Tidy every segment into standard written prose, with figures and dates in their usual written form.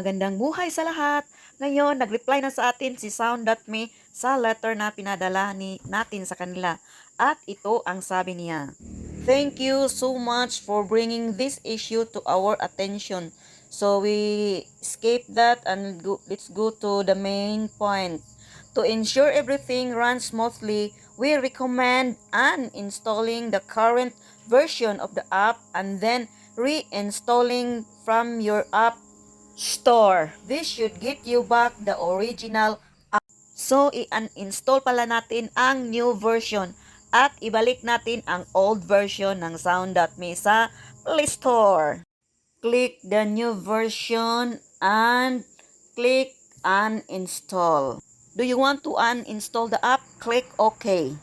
Magandang buhay sa lahat! Ngayon, nag-reply na sa atin si Sound.me sa letter na pinadala natin sa kanila. At ito ang sabi niya. Thank you so much for bringing this issue to our attention. So we skip that and let's go to the main point. To ensure everything runs smoothly, we recommend uninstalling the current version of the app and then reinstalling from your app store. This should get you back the original app. So, i-uninstall pala natin ang new version at ibalik natin ang old version ng Sound.me sa Play Store. Click the new version and click uninstall. Do you want to uninstall the app? Click OK.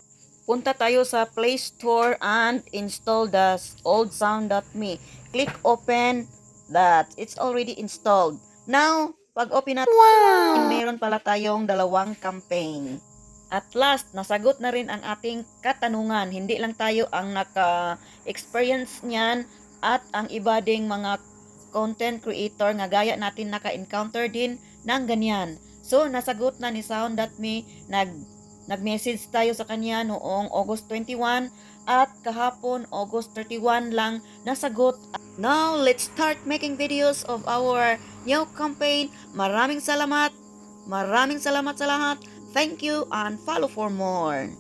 Punta tayo sa Play Store and install the old Sound.me. Click open that. It's already installed. Now, pag open natin, mayroon pala tayong dalawang campaign. At last, nasagot na rin ang ating katanungan. Hindi lang tayo ang naka-experience niyan at ang iba ding mga content creator nga gaya natin naka-encounter din ng ganyan. So, nasagot na ni Sound.me, nag-message tayo sa kanya noong August 21 at kahapon August 31 lang nasagot. Now, let's start making videos of our new campaign. Maraming salamat sa lahat. Thank you and follow for more.